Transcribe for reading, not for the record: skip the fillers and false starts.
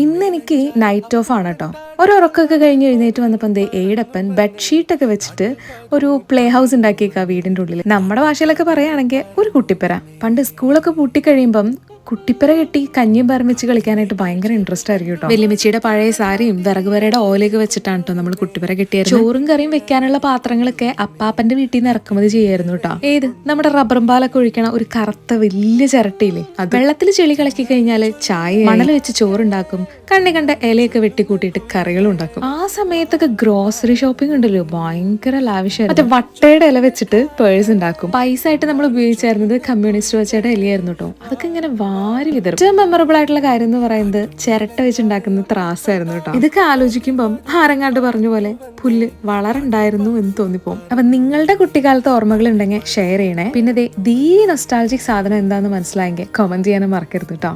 ഇന്ന് എനിക്ക് knight of ആണ് കേട്ടോ. ഒരു ഉറക്കമൊക്കെ കഴിഞ്ഞ് എഴുന്നേറ്റ് വന്നപ്പോൾ എന്തേ ഏടപ്പൻ ബെഡ്ഷീറ്റൊക്കെ വെച്ചിട്ട് ഒരു പ്ലേ ഹൗസ് ഉണ്ടാക്കിയേക്കാ വീടിൻ്റെ ഉള്ളിൽ. നമ്മുടെ ഭാഷയിലൊക്കെ പറയുകയാണെങ്കിൽ ഒരു കുട്ടിപ്പര. പണ്ട് സ്കൂളൊക്കെ പൂട്ടിക്കഴിയുമ്പം കുട്ടിപ്പര കെട്ടി കഞ്ഞിയും പറമിച്ച് കളിക്കാനായിട്ട് ഭയങ്കര ഇൻട്രസ്റ്റ് ആയിരിക്കും കേട്ടോ. വെല്ലുമിച്ചിയുടെ പഴയ സാരിയും വിറകുപരയുടെ ഓലയൊക്കെ വെച്ചിട്ടാണ് കേട്ടോ നമ്മൾ കുട്ടിപ്പര കെട്ടിയത്. ചോറും കറിയും വെക്കാനുള്ള പാത്രങ്ങളൊക്കെ അപ്പാപ്പന്റെ വീട്ടിൽ നിന്ന് ഇറക്കുമതി ചെയ്യായിരുന്നു കേട്ടോ. ഏത് നമ്മുടെ റബ്ബറും പാലൊക്കെ ഒഴിക്കണ ഒരു കറുത്ത വലിയ ചിരട്ടിയില്ലേ, അത് വെള്ളത്തിൽ ചെളി കളക്കി കഴിഞ്ഞാൽ ചായ മണൽ വെച്ച് ചോറുണ്ടാക്കും. കണ്ണി കണ്ട ഇലയൊക്കെ വെട്ടിക്കൂട്ടിയിട്ട് കറികളും ഉണ്ടാക്കും. ആ സമയത്തൊക്കെ ഗ്രോസറി ഷോപ്പിംഗ് ഉണ്ടല്ലോ, ഭയങ്കര ലാവിഷായിരുന്നു. മറ്റേ വട്ടയുടെ ഇല വെച്ചിട്ട് പേഴ്സ് ഉണ്ടാക്കും. പൈസ ആയിട്ട് നമ്മൾ ഉപയോഗിച്ചായിരുന്നത് കമ്മ്യൂണിസ്റ്റ് വച്ചയുടെ ഇലയായിരുന്നു കേട്ടോ. അതൊക്കെ ഇങ്ങനെ വാരി വിതറും. ഏറ്റവും മെമ്മറബിൾ ആയിട്ടുള്ള കാര്യം എന്ന് പറയുന്നത് ചിരട്ട വെച്ചുണ്ടാക്കുന്ന ത്രാസായിരുന്നു കേട്ടോ. ഇതൊക്കെ ആലോചിക്കുമ്പം ആരങ്ങാണ്ട് പറഞ്ഞ പോലെ പുല്ല് വളരുണ്ടായിരുന്നു എന്ന് തോന്നിപ്പോവും. അപ്പൊ നിങ്ങളുടെ കുട്ടിക്കാലത്തെ ഓർമ്മകൾ ഉണ്ടെങ്കിൽ ഷെയർ ചെയ്യണേ. പിന്നെ ദീ നൊസ്റ്റാൾജിക് സാധനം എന്താന്ന് മനസ്സിലായെങ്കിൽ കമന്റ് ചെയ്യാനും മറക്കരുത് കേട്ടോ.